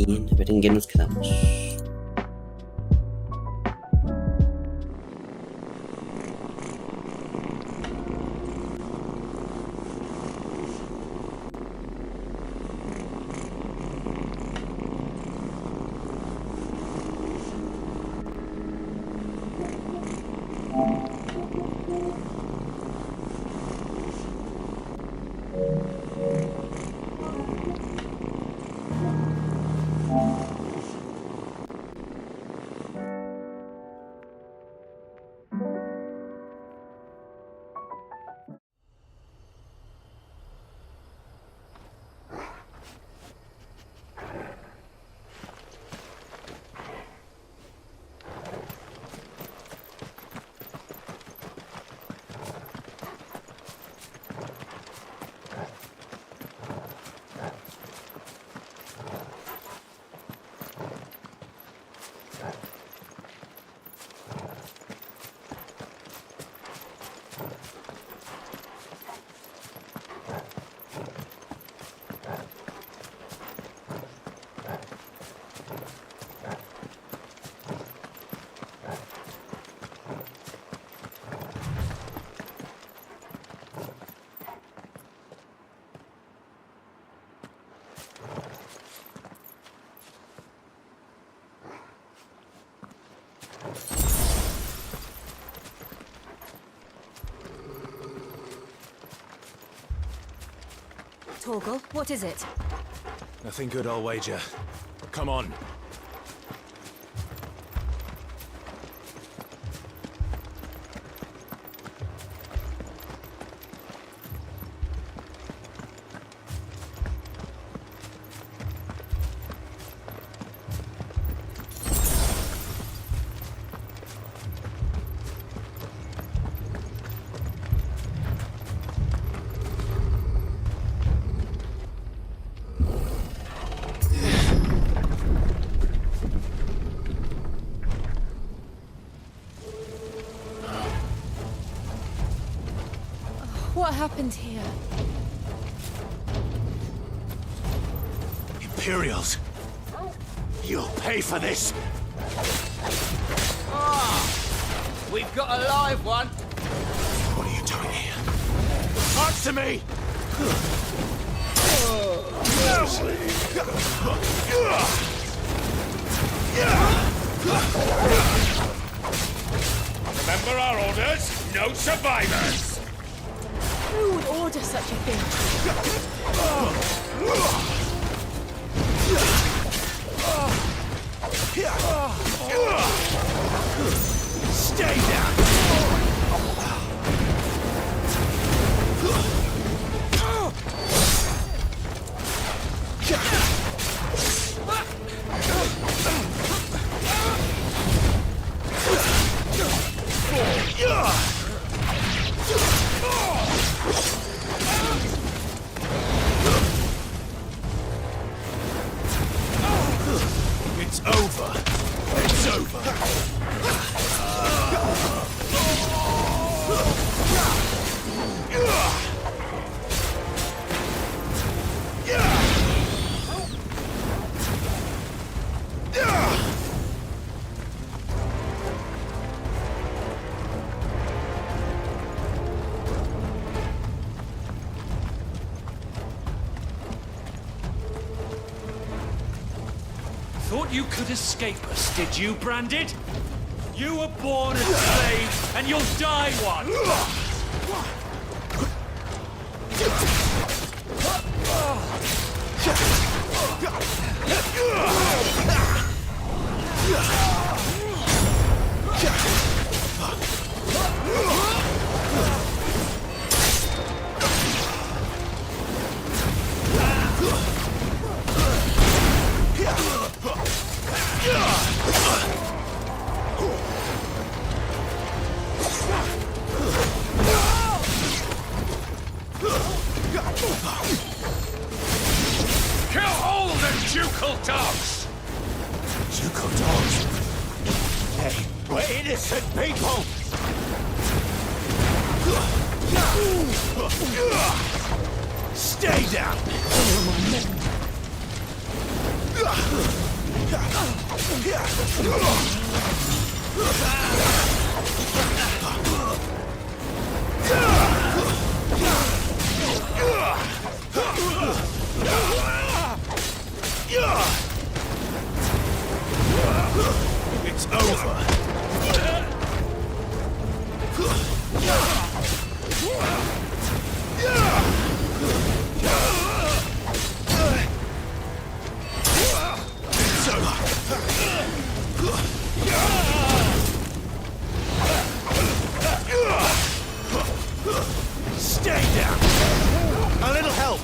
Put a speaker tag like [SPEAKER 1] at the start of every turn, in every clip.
[SPEAKER 1] y a ver en qué nos quedamos.
[SPEAKER 2] Torgal, what is it?
[SPEAKER 3] Nothing good, I'll wager. Come on.
[SPEAKER 2] What happened here?
[SPEAKER 3] Imperials! You'll pay for this!
[SPEAKER 4] We've got a live one!
[SPEAKER 3] What are you doing here? Answer me!
[SPEAKER 5] Remember our orders? No survivors!
[SPEAKER 2] Who would order such a thing?
[SPEAKER 3] Stay down! It's over. It's over.
[SPEAKER 5] Thought you could escape us, did you, Branded? You were born a slave, and you'll die one! Kill all the ducal dogs!
[SPEAKER 3] Ducal dogs? Hey, we're innocent people! Stay down! It's over. Stay down. A little help.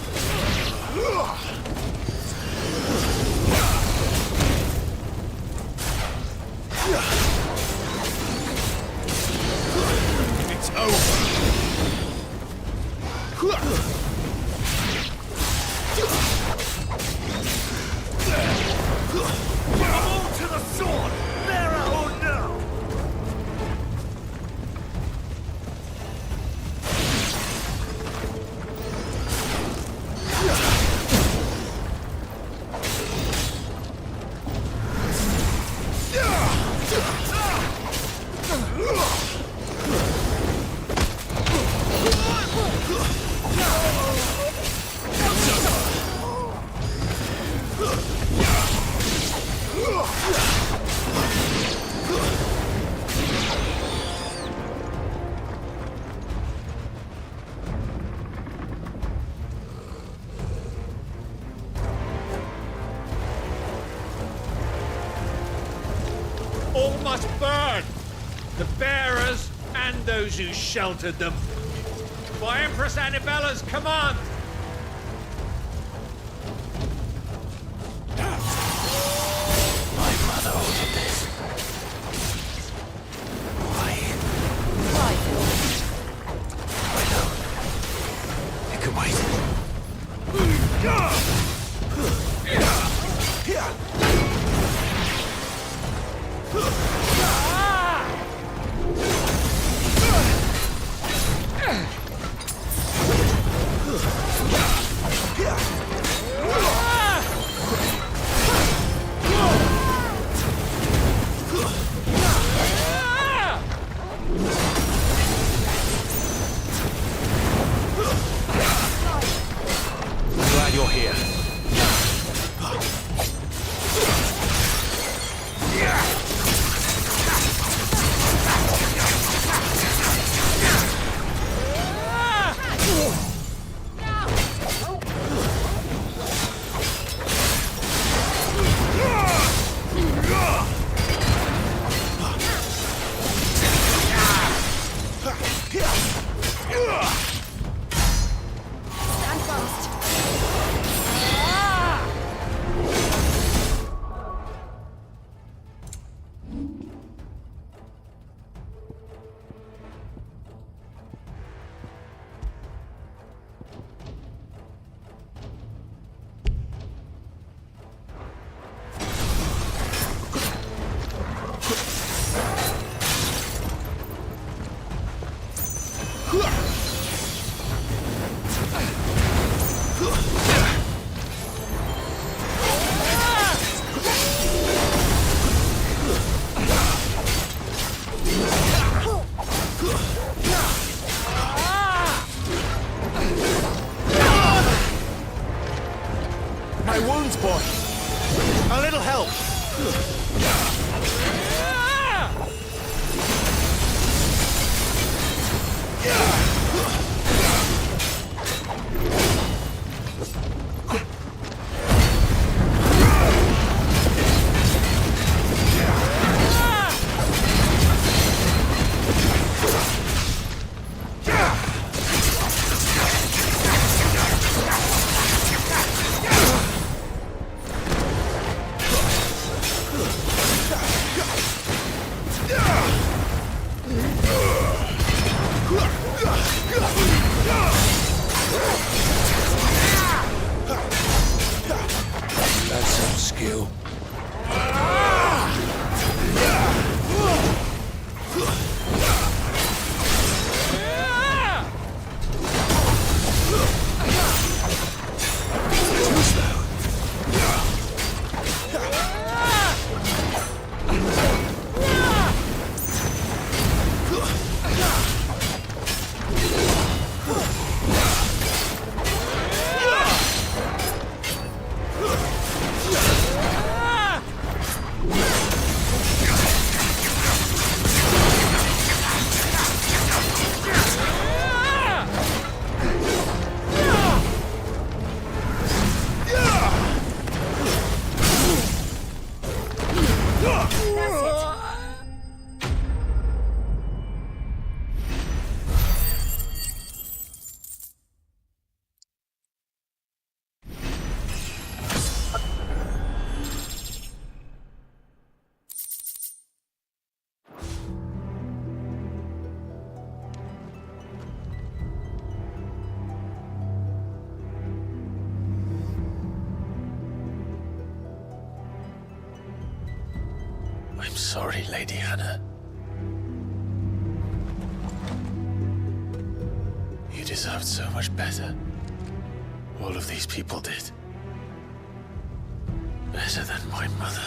[SPEAKER 3] It's over. All to the sword! Bearer or no!
[SPEAKER 5] All must burn! The bearers and those who sheltered them. By Empress Annibella's command!
[SPEAKER 3] My mother ordered this. Why?
[SPEAKER 2] Why?
[SPEAKER 3] I know. It could wait. Glad you're here.
[SPEAKER 2] Stand fast.
[SPEAKER 3] My wounds, boy. A little help. That's some skill. Too slow. sorry, Lady Hannah. You deserved so much better. All of these people did. Better than my mother.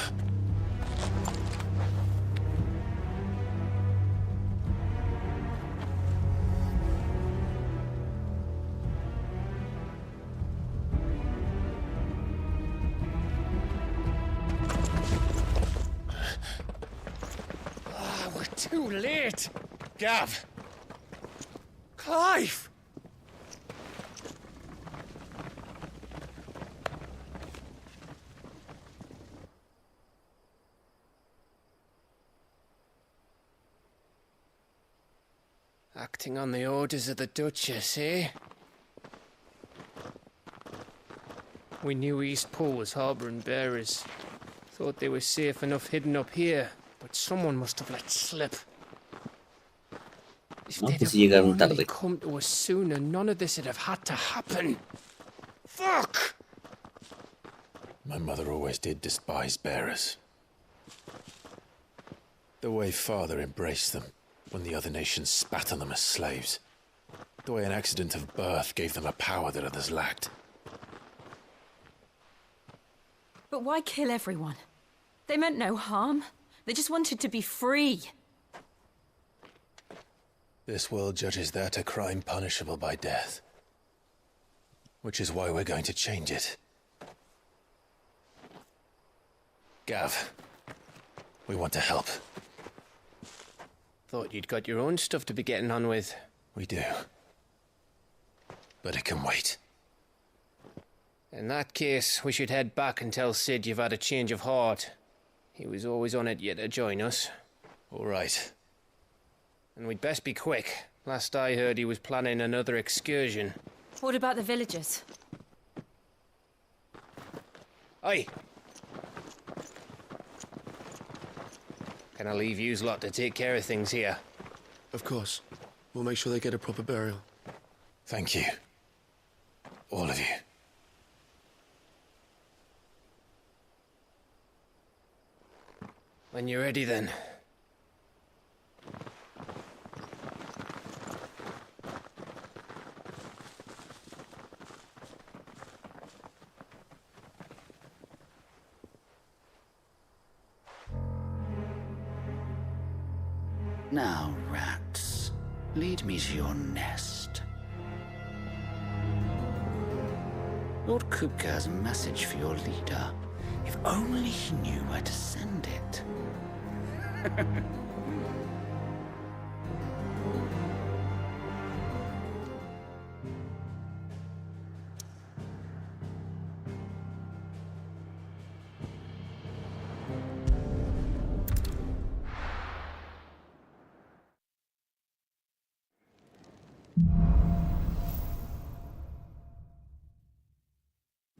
[SPEAKER 5] We're too late. Gav. Clive. Acting on the orders of the Duchess, eh? We knew East Pool was harbouring bearers. Thought they were safe enough hidden up here, but someone must have let slip. If they'd
[SPEAKER 1] Kenapa sih dia
[SPEAKER 5] have
[SPEAKER 1] bentar
[SPEAKER 5] only
[SPEAKER 1] deh?
[SPEAKER 5] come to us sooner, none of this would have had to happen. Fuck!
[SPEAKER 3] My mother always did despise bearers. The way Father embraced them when the other nations spat on them as slaves. The way an accident of birth gave them a power that others lacked.
[SPEAKER 2] But why kill everyone? They meant no harm. They just wanted to be free.
[SPEAKER 3] This world judges that a crime punishable by death. Which is why we're going to change it. Gav, we want to help.
[SPEAKER 5] Thought you'd got your own stuff to be getting on with.
[SPEAKER 3] We do. But it can wait.
[SPEAKER 5] In that case, we should head back and tell Sid you've had a change of heart. He was always on it yet to join us.
[SPEAKER 3] All right.
[SPEAKER 5] And we'd best be quick. Last I heard, he was planning another excursion.
[SPEAKER 2] What about the villagers?
[SPEAKER 5] Aye. Can I leave yous lot to take care of things here?
[SPEAKER 6] Of course. We'll make sure they get a proper burial.
[SPEAKER 3] Thank you. All of you.
[SPEAKER 5] When you're ready, then.
[SPEAKER 7] Now, rats, lead me to your nest. Lord Kupka has a message for your leader. If only he knew where to send it.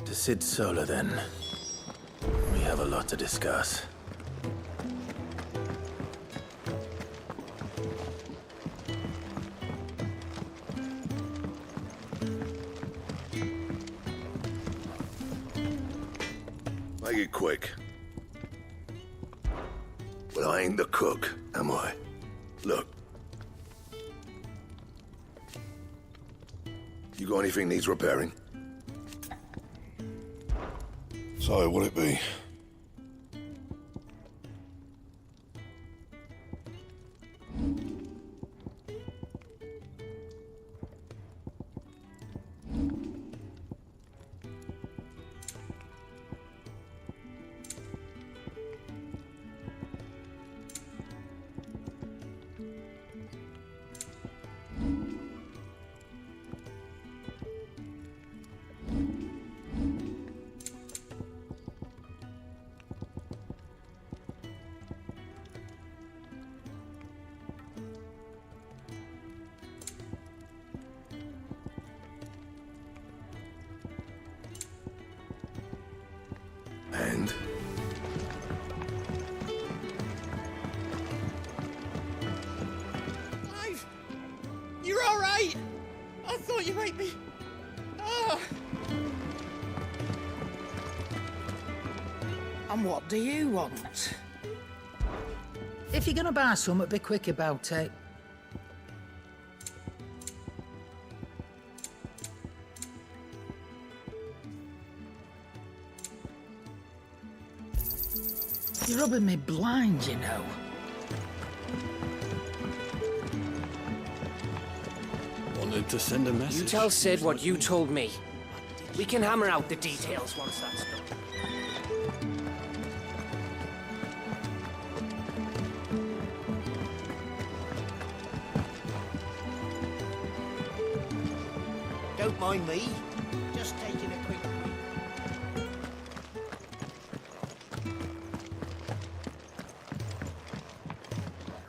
[SPEAKER 3] To Sid Solar, then. We have a lot to discuss.
[SPEAKER 8] Make it quick. Well, I ain't the cook, am I? Look. You got anything needs repairing? So, what'll it be? And?
[SPEAKER 4] Clive! You're all right! I thought you might be... Ah!
[SPEAKER 7] And what do you want?
[SPEAKER 1] If you're gonna buy something, be quick about it. You're rubbing me blind, you know.
[SPEAKER 6] Wanted to send a message.
[SPEAKER 5] You tell Sid what you told me. We can hammer out the details once that's done.
[SPEAKER 4] Don't mind me. Just taking a quick break.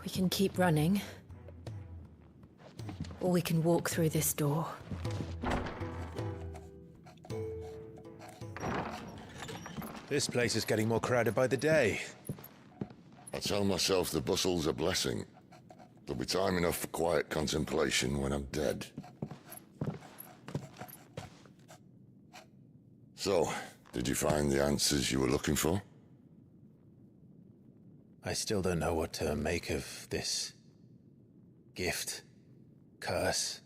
[SPEAKER 2] We can keep running. Or we can walk through this door.
[SPEAKER 3] This place is getting more crowded by the day.
[SPEAKER 8] I tell myself the bustle's a blessing. There'll be time enough for quiet contemplation when I'm dead. So, did you find the answers you were looking for?
[SPEAKER 3] I still don't know what to make of this gift, curse,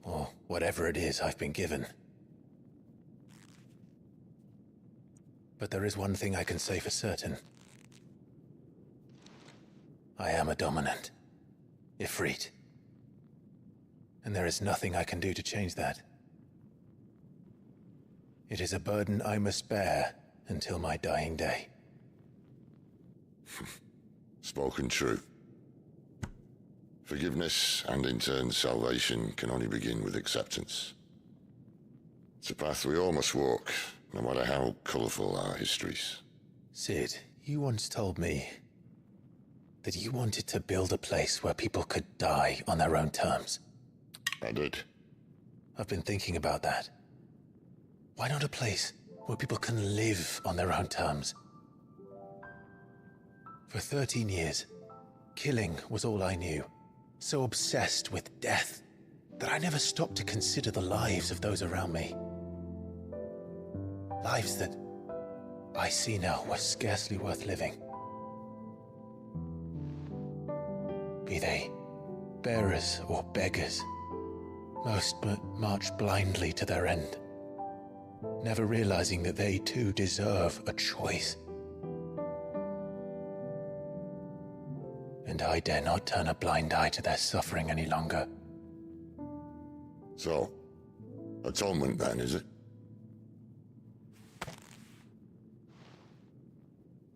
[SPEAKER 3] or whatever it is I've been given. But there is one thing I can say for certain. I am a dominant, Ifrit. And there is nothing I can do to change that. It is a burden I must bear until my dying day.
[SPEAKER 8] Spoken true. Forgiveness, and in turn salvation, can only begin with acceptance. It's a path we all must walk, no matter how colourful our histories.
[SPEAKER 3] Sid, you once told me that you wanted to build a place where people could die on their own terms.
[SPEAKER 8] I did.
[SPEAKER 3] I've been thinking about that. Why not a place where people can live on their own terms? For 13 years, killing was all I knew. So obsessed with death that I never stopped to consider the lives of those around me. Lives that I see now were scarcely worth living. Be they bearers or beggars, most march blindly to their end, never realizing that they too deserve a choice. And I dare not turn a blind eye to their suffering any longer.
[SPEAKER 8] So, atonement then, is it?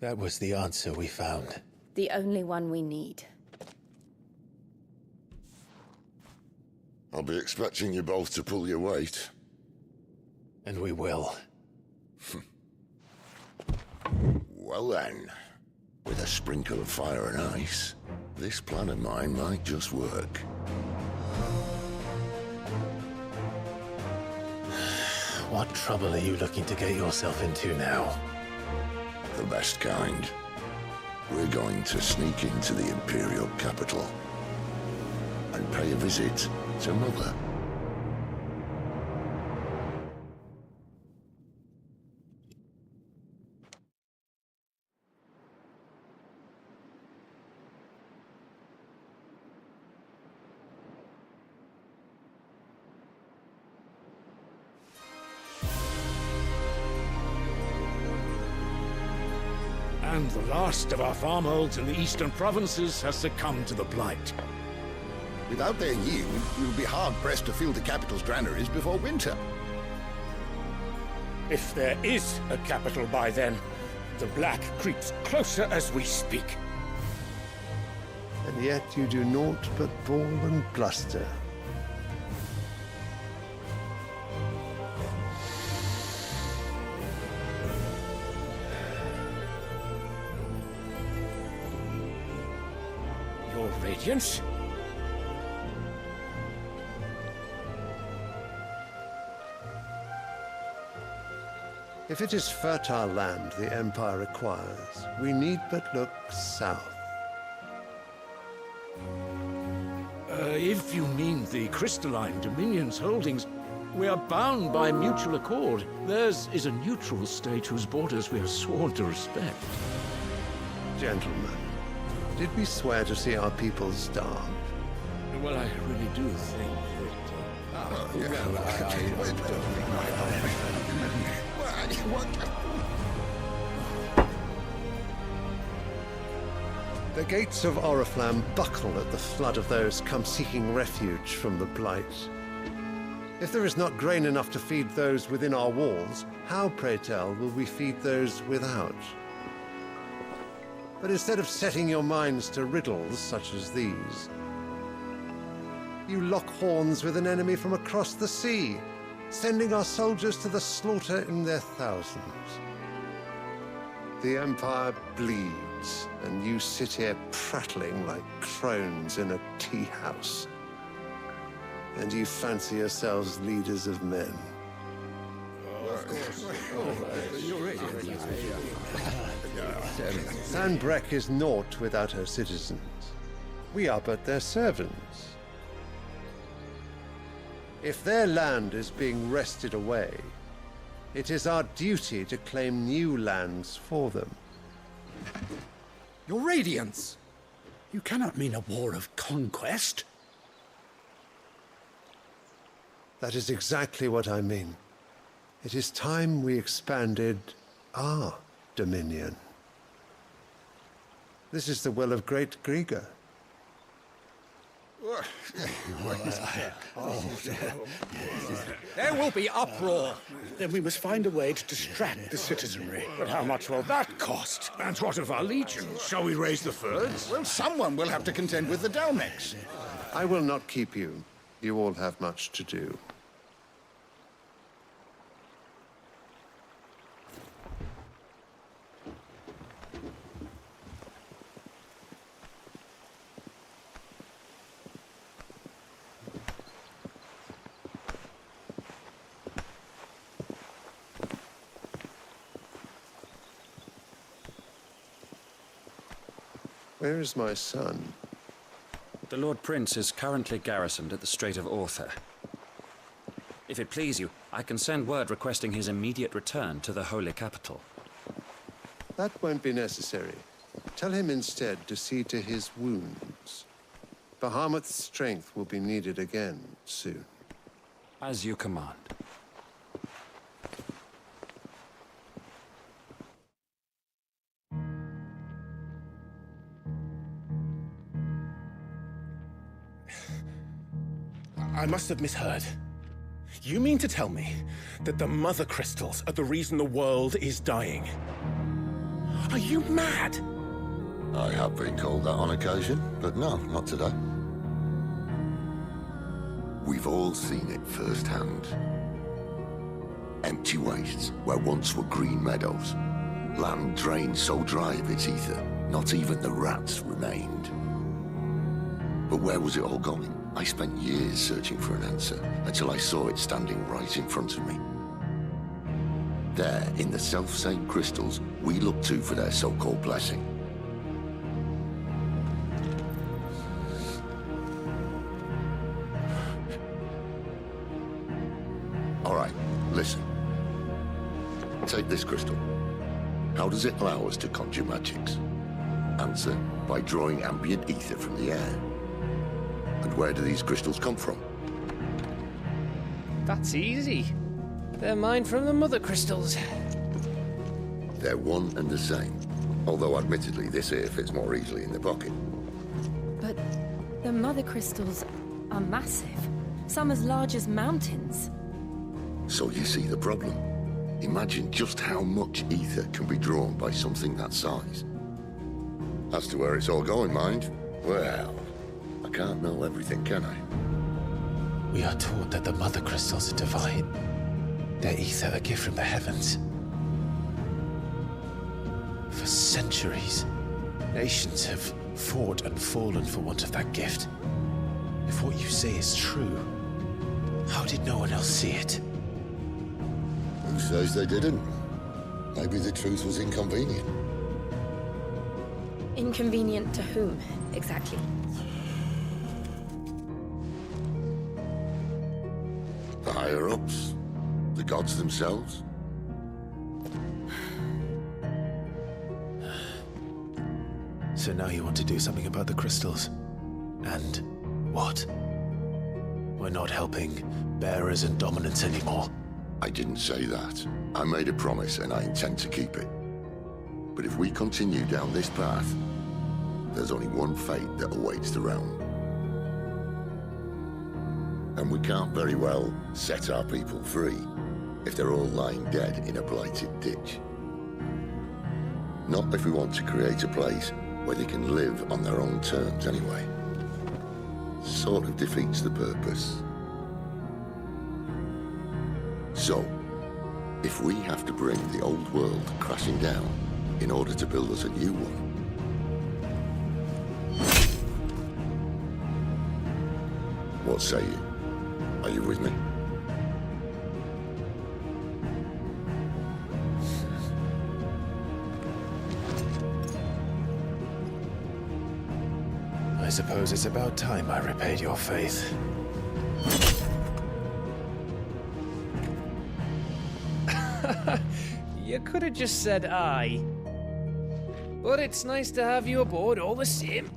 [SPEAKER 3] That was the answer we found.
[SPEAKER 2] The only one we need.
[SPEAKER 8] I'll be expecting you both to pull your weight.
[SPEAKER 3] And we will.
[SPEAKER 8] Well then, with a sprinkle of fire and ice, this plan of mine might just work.
[SPEAKER 3] What trouble are you looking to get yourself into now?
[SPEAKER 8] The best kind. We're going to sneak into the Imperial capital and pay a visit to Mother.
[SPEAKER 9] And the last of our farmholds in the eastern provinces has succumbed to the blight.
[SPEAKER 10] Without their yield, you'll be hard-pressed to fill the capital's granaries before winter.
[SPEAKER 9] If there is a capital by then, the black creeps closer as we speak.
[SPEAKER 11] And yet you do naught but bawl and bluster.
[SPEAKER 9] Your Radiance?
[SPEAKER 11] If it is fertile land the Empire requires, we need but look south.
[SPEAKER 9] If you mean the crystalline Dominion's holdings, we are bound by mutual accord. Theirs is a neutral state whose borders we are sworn to respect.
[SPEAKER 11] Gentlemen, Did we swear to see our people starve?
[SPEAKER 9] Well, I really do think
[SPEAKER 11] The gates of Oriflamme buckle at the flood of those come seeking refuge from the Blight. If there is not grain enough to feed those within our walls, how, pray tell, will we feed those without? But instead of setting your minds to riddles such as these, you lock horns with an enemy from across the sea, sending our soldiers to the slaughter in their thousands. The Empire bleeds, and you sit here prattling like crones in a tea house. And you fancy yourselves leaders of men. Sanbreque is naught without her citizens. We are but their servants. If their land is being wrested away, it is our duty to claim new lands for them.
[SPEAKER 12] Your Radiance! You cannot mean a war of conquest.
[SPEAKER 11] That is exactly what I mean. It is time we expanded our dominion. This is the will of great Grieger.
[SPEAKER 12] There will be uproar. Then we must find a way to distract the citizenry. But how much will that cost?
[SPEAKER 9] And what of our legions? Shall we raise the furs?
[SPEAKER 10] Well, someone will have to contend with the Dalmex.
[SPEAKER 11] I will not keep you. You all have much to do. Where is my son?
[SPEAKER 13] The Lord Prince is currently garrisoned at the Strait of Author. If it please you, I can send word requesting his immediate return to the Holy Capital.
[SPEAKER 11] That won't be necessary. Tell him instead to see to his wounds. Bahamut's strength will be needed again soon.
[SPEAKER 13] As you command.
[SPEAKER 4] I must have misheard. You mean to tell me that the Mother Crystals are the reason the world is dying? Are you mad?
[SPEAKER 8] I have been called that on occasion, but no, not today. We've all seen it firsthand. Empty wastes where once were green meadows. Land drained so dry of its ether, not even the rats remained. But where was it all going? I spent years searching for an answer, until I saw it standing right in front of me. There, in the self-same crystals, we look to for their so-called blessing. All right, listen. Take this crystal. How does it allow us to conjure magics? Answer, by drawing ambient ether from the air. And where do these crystals come from?
[SPEAKER 5] That's easy. They're mined from the Mother Crystals.
[SPEAKER 8] They're one and the same. Although admittedly this here fits more easily in the pocket.
[SPEAKER 2] But the Mother Crystals are massive. Some as large as mountains.
[SPEAKER 8] So you see the problem. Imagine just how much ether can be drawn by something that size. As to where it's all going, mind, well, I can't know everything, can I?
[SPEAKER 3] We are taught that the Mother Crystals are divine. Their ether a gift from the heavens. For centuries, nations have fought and fallen for want of that gift. If what you say is true, how did no one else see it?
[SPEAKER 8] Who says they didn't? Maybe the truth was inconvenient.
[SPEAKER 2] Inconvenient to whom, exactly?
[SPEAKER 8] The higher-ups? The gods themselves?
[SPEAKER 3] So now you want to do something about the crystals. And what? We're not helping bearers and dominants anymore.
[SPEAKER 8] I didn't say that. I made a promise and I intend to keep it. But if we continue down this path, there's only one fate that awaits the realm. And we can't very well set our people free if they're all lying dead in a blighted ditch. Not if we want to create a place where they can live on their own terms anyway. Sort of defeats the purpose. So, if we have to bring the old world crashing down in order to build us a new one, what say you? Are you with me?
[SPEAKER 3] I suppose it's about time I repaid your faith.
[SPEAKER 5] You could have just said aye. But it's nice to have you aboard all the same.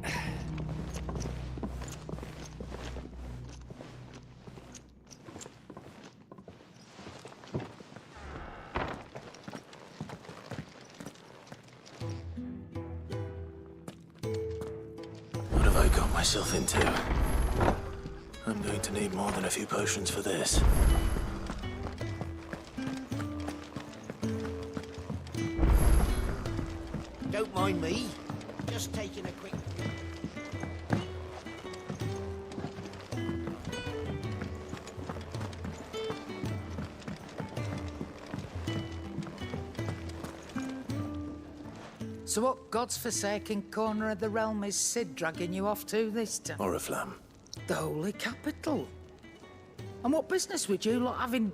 [SPEAKER 3] What have I got myself into? I'm going to need more than a few potions for this.
[SPEAKER 14] Don't mind me. Just taking a quick...
[SPEAKER 1] So what God's forsaken corner of the realm is Sid dragging you off to this time?
[SPEAKER 3] Oriflamme.
[SPEAKER 1] The holy capital. And what business would you lot having...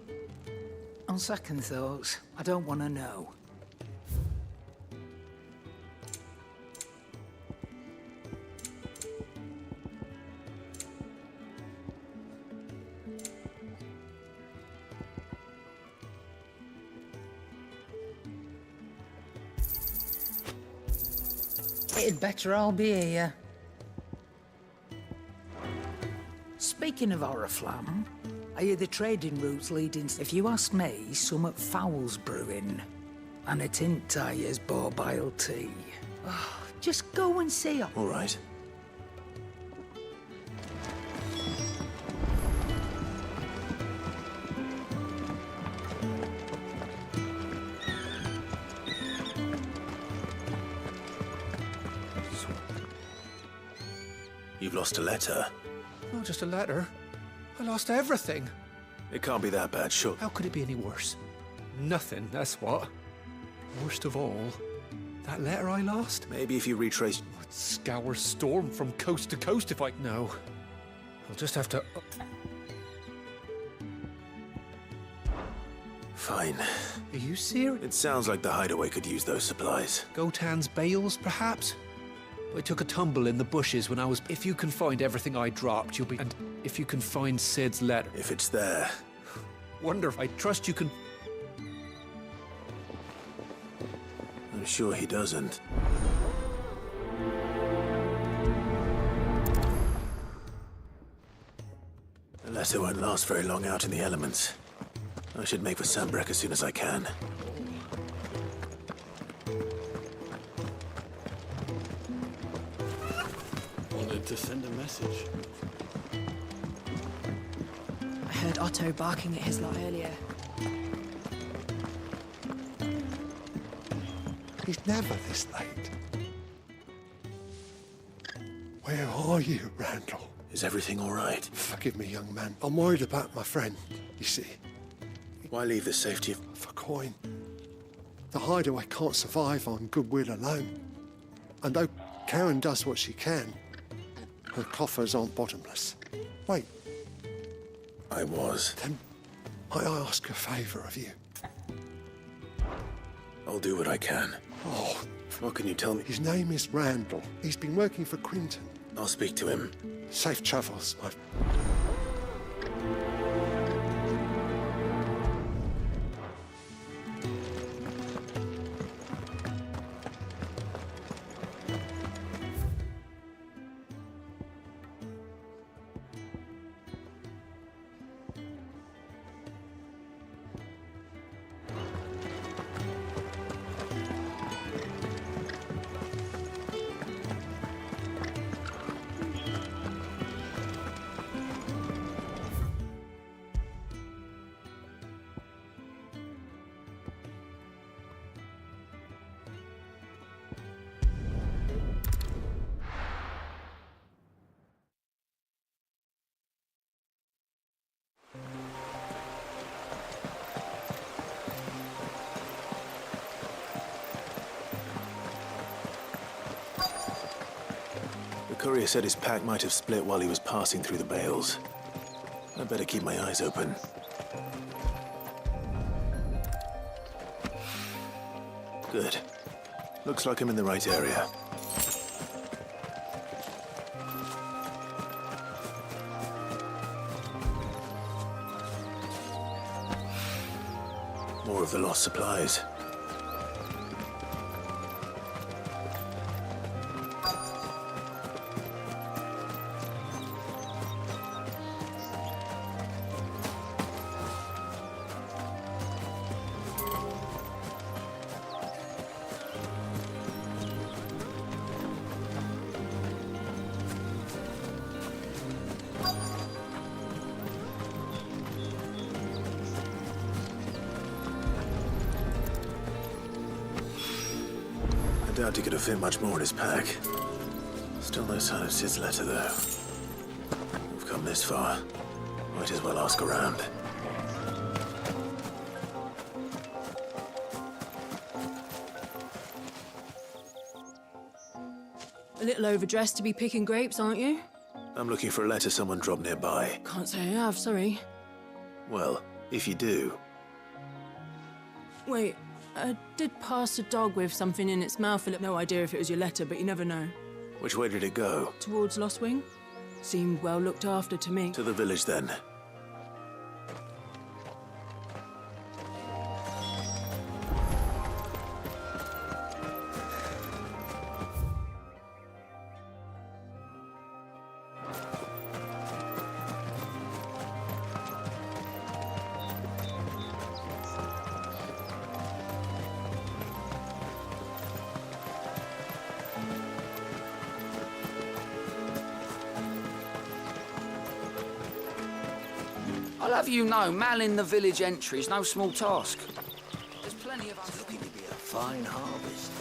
[SPEAKER 1] On second thoughts, I don't want to know. It'd better all be here. Speaking of Oriflamme, I hear the trading routes leading... If you ask me, summat foul's brewing. And a tint tire's borbile tea. Oh, just go and see her.
[SPEAKER 3] All right. You've lost a letter.
[SPEAKER 6] Not just a letter. I lost everything.
[SPEAKER 3] It can't be that bad, sure.
[SPEAKER 6] How could it be any worse? Nothing, that's what. Worst of all, that letter I lost?
[SPEAKER 3] Maybe if you retrace...
[SPEAKER 6] I'd scour Storm from coast to coast if I... No. I'll just have to...
[SPEAKER 3] Fine.
[SPEAKER 6] Are you serious?
[SPEAKER 3] It sounds like the hideaway could use those supplies.
[SPEAKER 6] Gotan's bales, perhaps? I took a tumble in the bushes when I was... If you can find everything I dropped, you'll be... And if you can find Sid's letter...
[SPEAKER 3] If it's there.
[SPEAKER 6] Wonder if I trust you can...
[SPEAKER 3] I'm sure he doesn't. The letter won't last very long out in the elements. I should make for Sambrek as soon as I can.
[SPEAKER 12] Wanted to send a message.
[SPEAKER 2] I heard Otto barking at his lot earlier.
[SPEAKER 11] He's never this late. Where are you, Randall?
[SPEAKER 3] Is everything all right?
[SPEAKER 11] Forgive me, young man. I'm worried about my friend, you see.
[SPEAKER 3] Why leave the safety of...
[SPEAKER 11] For coin. The hideaway can't survive on goodwill alone. And though Karen does what she can, her coffers aren't bottomless. Wait.
[SPEAKER 3] I was.
[SPEAKER 11] Then I ask a favour of you.
[SPEAKER 3] I'll do what I can.
[SPEAKER 11] Oh.
[SPEAKER 3] What can you tell me?
[SPEAKER 11] His name is Randall. He's been working for Quinton.
[SPEAKER 3] I'll speak to him.
[SPEAKER 11] Safe travels, my...
[SPEAKER 3] courier said his pack might have split while he was passing through the bales. I'd better keep my eyes open. Good. Looks like I'm in the right area. More of the lost supplies. I doubt he could have fit much more in his pack. Still no sign of Sid's letter, though. We've come this far. Might as well ask around.
[SPEAKER 2] A little overdressed to be picking grapes, aren't you?
[SPEAKER 3] I'm looking for a letter someone dropped nearby.
[SPEAKER 2] Can't say I have, sorry.
[SPEAKER 3] Well, if you do...
[SPEAKER 2] Wait, I did pass a dog with something in its mouth. I had no idea if it was your letter, but you never know.
[SPEAKER 3] Which way did it go?
[SPEAKER 2] Towards Lost Wing? Seemed well looked after to me.
[SPEAKER 3] To the village, then.
[SPEAKER 7] I'll have you know, manning the village entry is no small task. There's plenty of us.
[SPEAKER 14] It's looking to be a fine harvest.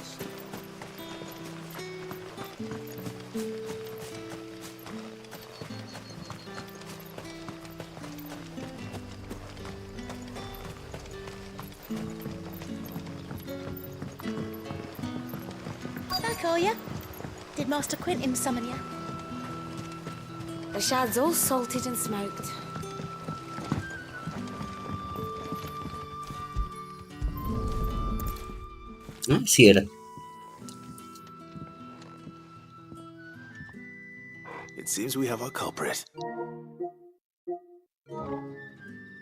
[SPEAKER 15] Back, are you? Did Master Quentin summon you?
[SPEAKER 16] The shad's all salted and smoked.
[SPEAKER 17] Sierra.
[SPEAKER 3] It seems we have our culprit.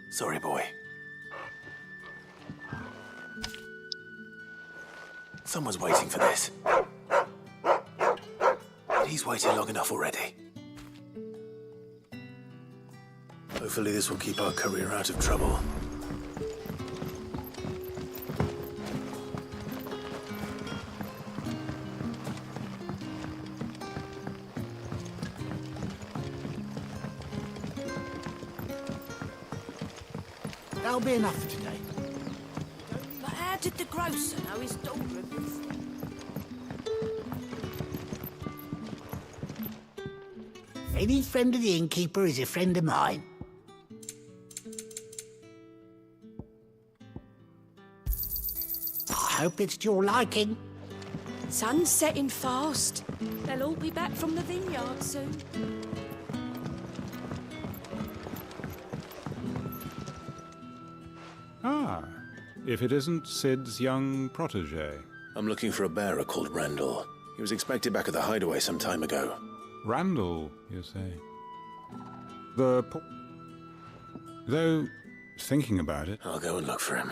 [SPEAKER 3] Sorry, boy. Someone's waiting for this. He's waited long enough already. Hopefully this will keep our courier out of trouble.
[SPEAKER 14] That'll be enough for today.
[SPEAKER 16] But how did the grocer know his daughter had been...
[SPEAKER 14] Any friend of the innkeeper is a friend of mine. I hope it's to your liking.
[SPEAKER 16] Sun's setting fast. They'll all be back from the vineyard soon.
[SPEAKER 18] Ah, if it isn't Sid's young protege.
[SPEAKER 3] I'm looking for a bearer called Randall. He was expected back at the hideaway some time ago.
[SPEAKER 18] Randall, you say? Though, thinking about it...
[SPEAKER 3] I'll go and look for him.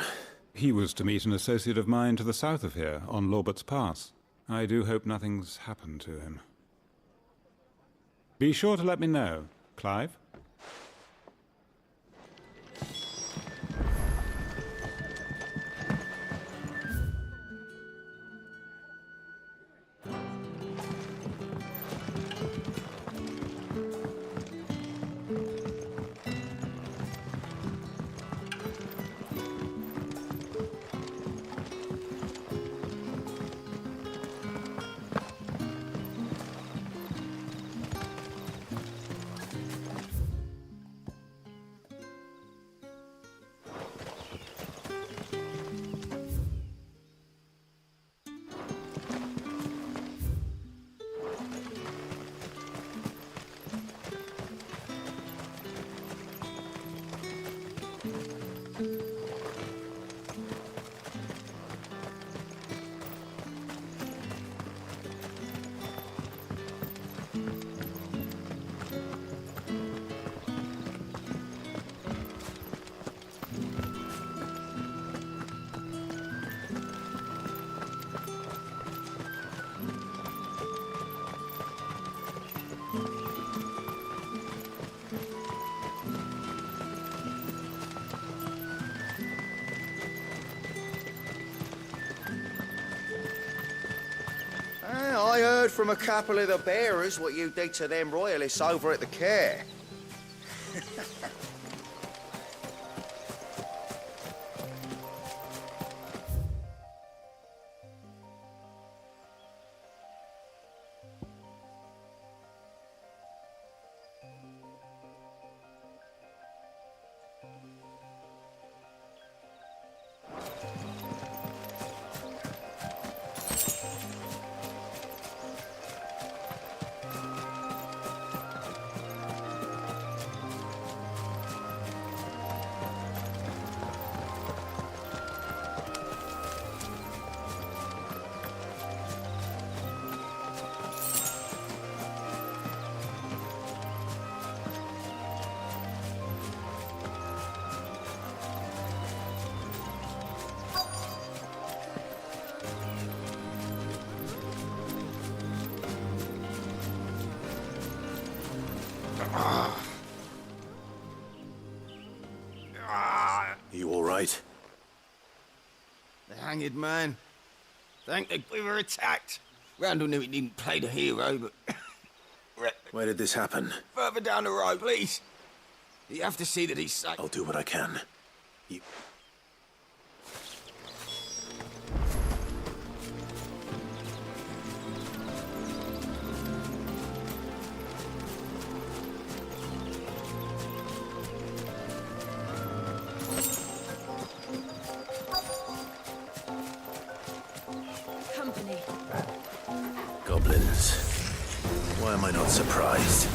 [SPEAKER 18] He was to meet an associate of mine to the south of here, on Lorbert's Pass. I do hope nothing's happened to him. Be sure to let me know, Clive.
[SPEAKER 17] I heard from a couple of the bearers what you did to them royalists over at the Care.
[SPEAKER 4] You all right?
[SPEAKER 19] The hanged man. Thank God we were attacked. Randall knew he didn't play the hero, but...
[SPEAKER 4] Where did this happen?
[SPEAKER 19] Further down the road, please. You have to see that he's safe.
[SPEAKER 4] I'll do what I can. You...
[SPEAKER 2] Company.
[SPEAKER 4] Goblins. Why am I not surprised?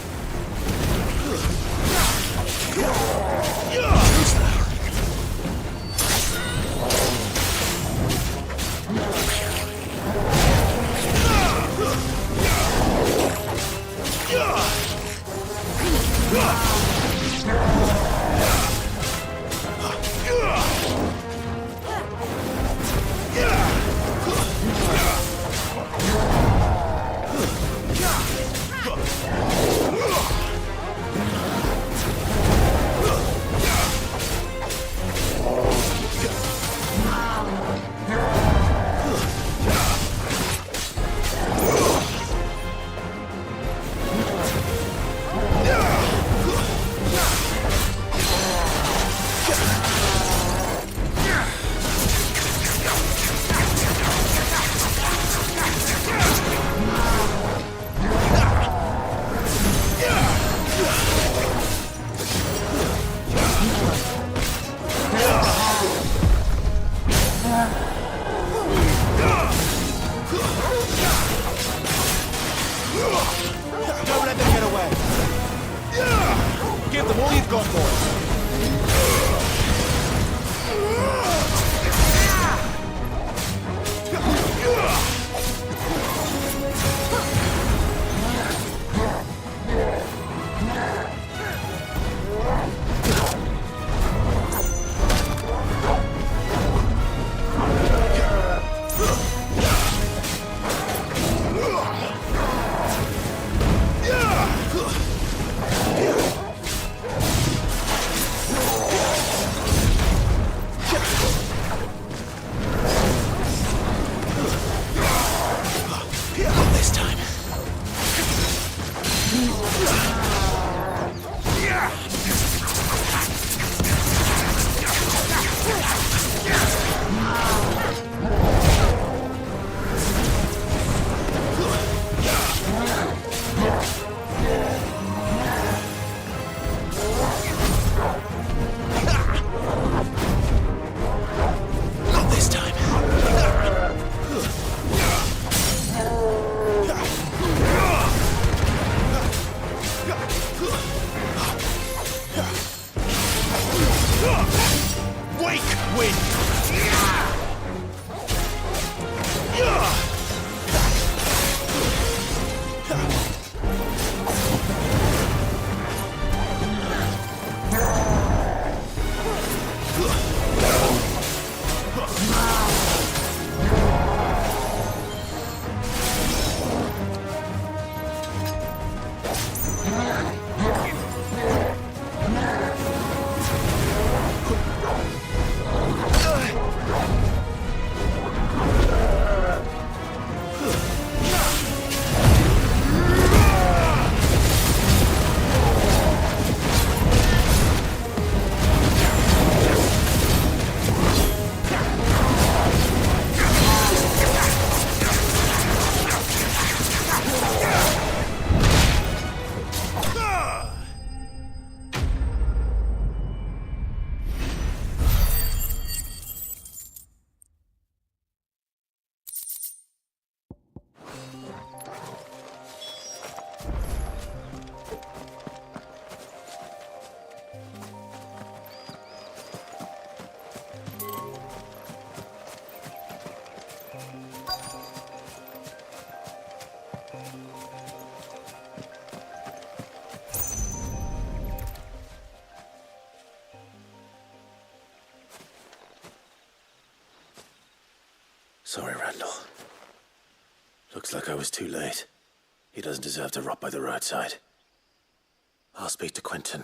[SPEAKER 19] Don't let them get away. Give them all you've got, boys.
[SPEAKER 3] Sorry, Randall. Looks like I was too late. He doesn't deserve to rot by the roadside. I'll speak to Quentin.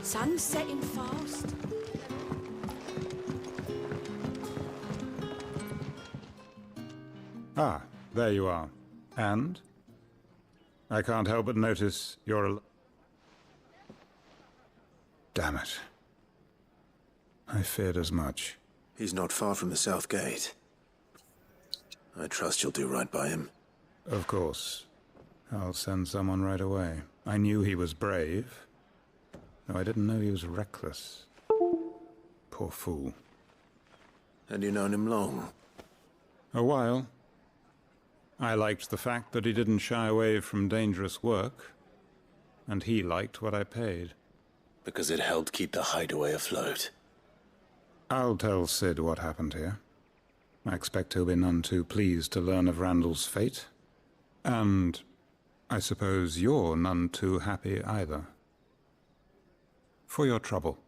[SPEAKER 16] Sun's setting fast.
[SPEAKER 18] Ah, there you are. And? I can't help but notice you're Damn it. I feared as much.
[SPEAKER 3] He's not far from the south gate. I trust you'll do right by him.
[SPEAKER 18] Of course. I'll send someone right away. I knew he was brave, though I didn't know he was reckless. Poor fool.
[SPEAKER 3] And you known him long?
[SPEAKER 18] A while. I liked the fact that he didn't shy away from dangerous work, and he liked what I paid.
[SPEAKER 3] Because it helped keep the hideaway afloat.
[SPEAKER 18] I'll tell Sid what happened here. I expect he'll be none too pleased to learn of Randall's fate. And I suppose you're none too happy either. For your trouble.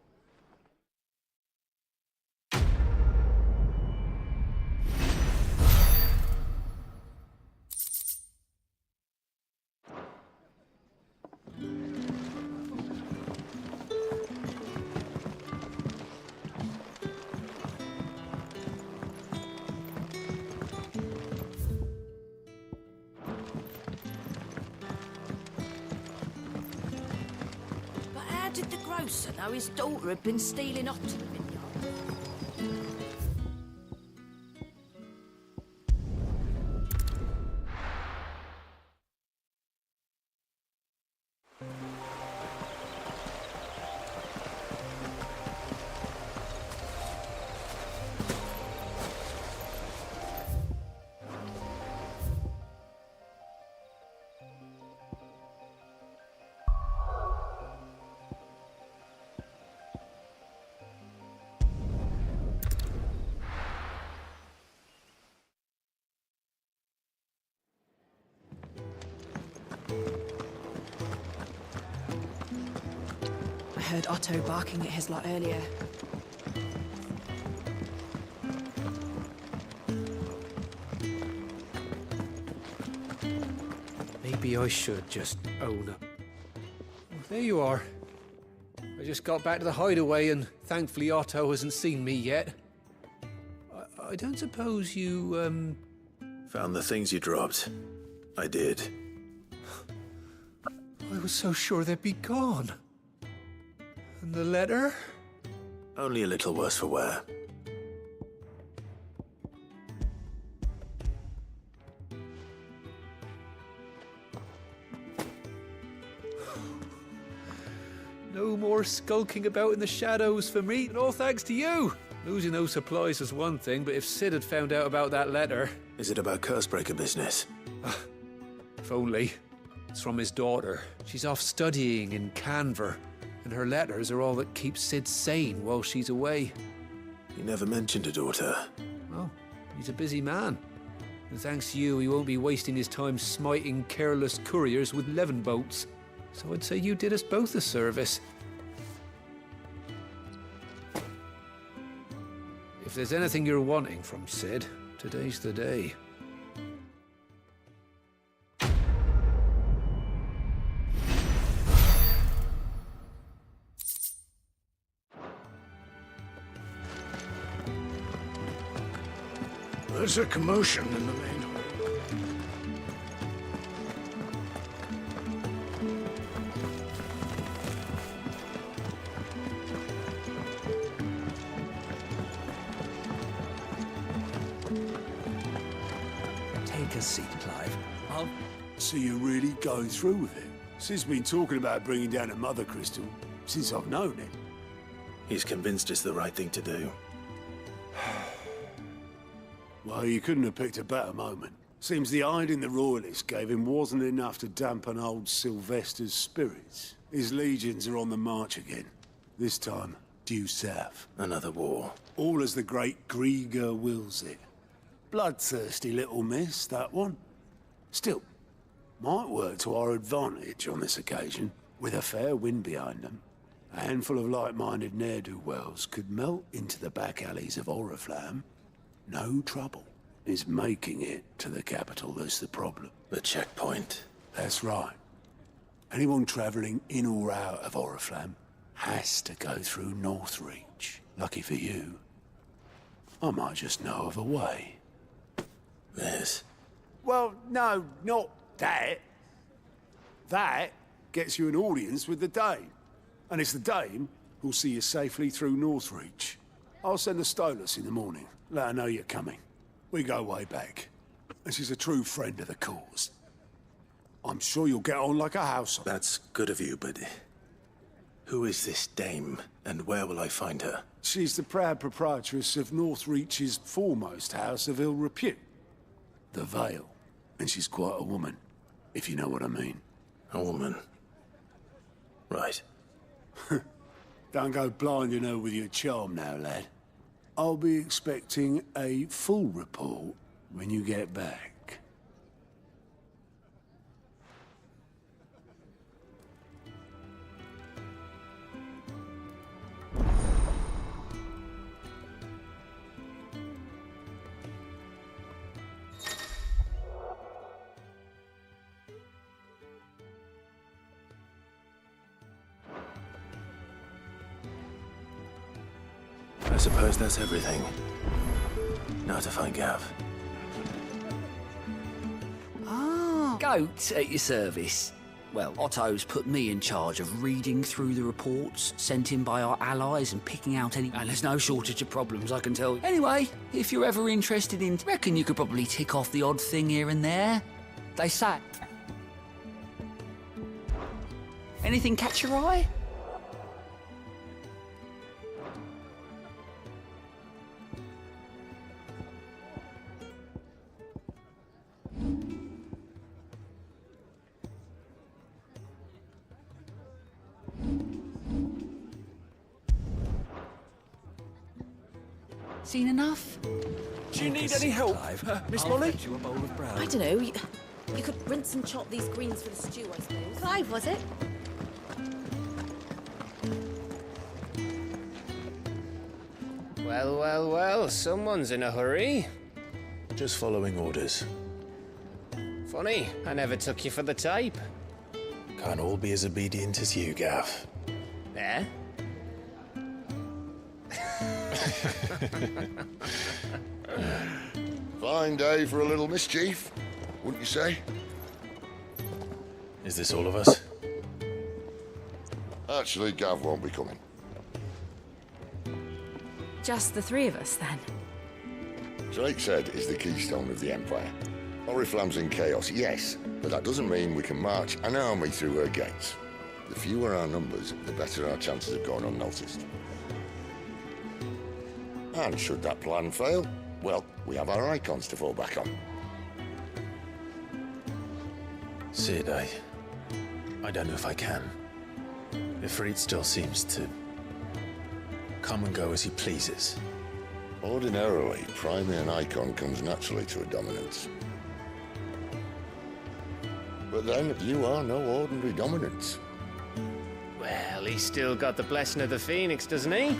[SPEAKER 16] Did the grocer know his daughter had been stealing off to the vineyard?
[SPEAKER 2] I heard Otto barking at his lot earlier.
[SPEAKER 6] Maybe I should just own up. There you are. I just got back to the hideaway and thankfully Otto hasn't seen me yet. I don't suppose you,
[SPEAKER 3] Found the things you dropped. I did.
[SPEAKER 6] I was so sure they'd be gone. And the letter?
[SPEAKER 3] Only a little worse for wear.
[SPEAKER 6] No more skulking about in the shadows for me, and all thanks to you. Losing those supplies was one thing, but if Sid had found out about that letter...
[SPEAKER 3] Is it about Cursebreaker business?
[SPEAKER 6] If only. It's from his daughter. She's off studying in Canver, and her letters are all that keep Sid sane while she's away.
[SPEAKER 3] He never mentioned a daughter.
[SPEAKER 6] Well, he's a busy man. And thanks to you, he won't be wasting his time smiting careless couriers with levin bolts. So I'd say you did us both a service. If there's anything you're wanting from Sid, today's the day.
[SPEAKER 12] There's a commotion in the main hall.
[SPEAKER 6] Take a seat, Clive.
[SPEAKER 20] So you're really going through with it? Sid's been talking about bringing down a mother crystal since I've known him.
[SPEAKER 3] He's convinced it's the right thing to do.
[SPEAKER 20] Well, you couldn't have picked a better moment. Seems the hiding the Royalists gave him wasn't enough to dampen old Sylvester's spirits. His legions are on the march again. This time, due south.
[SPEAKER 3] Another war.
[SPEAKER 20] All as the great Grieger wills it. Bloodthirsty little miss, that one. Still, might work to our advantage on this occasion. With a fair wind behind them, a handful of like-minded ne'er-do-wells could melt into the back alleys of Oriflamme. No trouble. It's making it to the capital that's the problem.
[SPEAKER 3] The checkpoint.
[SPEAKER 20] That's right. Anyone travelling in or out of Oriflamme has to go through Northreach. Lucky for you, I might just know of a way.
[SPEAKER 3] This?
[SPEAKER 20] Well, no, not that. That gets you an audience with the Dame. And it's the Dame who'll see you safely through Northreach. I'll send the Stolas in the morning. Let her know you're coming. We go way back. And she's a true friend of the cause. I'm sure you'll get on like a house.
[SPEAKER 3] That's good of you, but... who is this Dame, and where will I find her?
[SPEAKER 20] She's the proud proprietress of Northreach's foremost house of ill repute. The Vale. And she's quite a woman, if you know what I mean.
[SPEAKER 3] A woman? Right.
[SPEAKER 20] Don't go blinding her with your charm now, lad. I'll be expecting a full report when you get back.
[SPEAKER 3] I suppose that's everything. Now to find Gav.
[SPEAKER 7] Ah, goat at your service. Well, Otto's put me in charge of reading through the reports sent in by our allies and picking out any... And there's no shortage of problems, I can tell you. Anyway, if you're ever interested in... reckon you could probably tick off the odd thing here and there. They say... Anything catch your eye? Seen enough?
[SPEAKER 12] Do you need any help, Miss Molly?
[SPEAKER 2] I don't know. You could rinse and chop these greens for the stew, I suppose.
[SPEAKER 15] Clive, was it?
[SPEAKER 5] Well, well, well, someone's in a hurry.
[SPEAKER 3] Just following orders.
[SPEAKER 5] Funny, I never took you for the type.
[SPEAKER 3] Can't all be as obedient as you, Gav.
[SPEAKER 5] Eh?
[SPEAKER 10] Fine day for a little mischief, wouldn't you say?
[SPEAKER 3] Is this all of us?
[SPEAKER 10] Actually, Gav won't be coming.
[SPEAKER 2] Just the three of us, then?
[SPEAKER 10] Drake's Head is the keystone of the Empire. Oriflamme's in chaos, yes, but that doesn't mean we can march an army through her gates. The fewer our numbers, the better our chances of going unnoticed. And should that plan fail, well, we have our icons to fall back on.
[SPEAKER 3] Sid, I don't know if I can. Ifrit still seems to come and go as he pleases.
[SPEAKER 10] Ordinarily, priming an icon comes naturally to a dominance. But then, you are no ordinary dominance.
[SPEAKER 5] Well, he's still got the blessing of the Phoenix, doesn't he?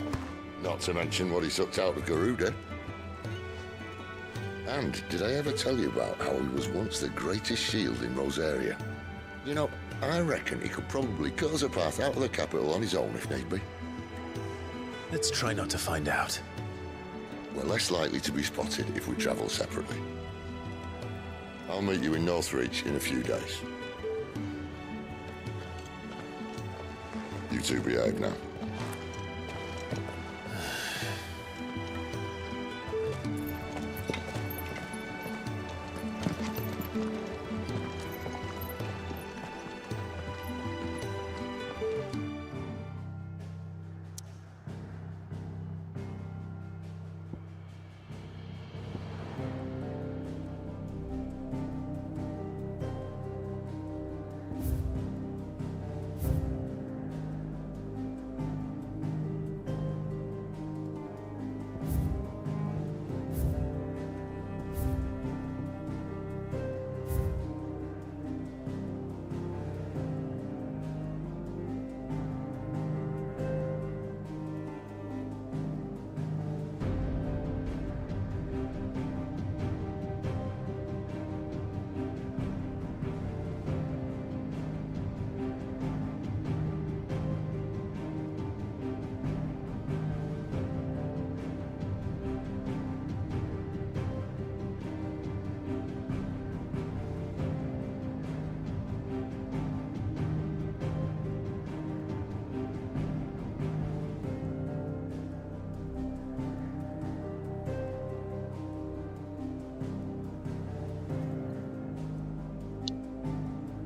[SPEAKER 10] Not to mention what he sucked out of Garuda. And did I ever tell you about how he was once the greatest shield in Rosaria? You know, I reckon he could probably cut us a path out of the capital on his own if need be.
[SPEAKER 3] Let's try not to find out.
[SPEAKER 10] We're less likely to be spotted if we travel separately. I'll meet you in Northreach in a few days. You two behave now.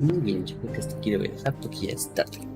[SPEAKER 21] 人間に復活できればよかった気がした。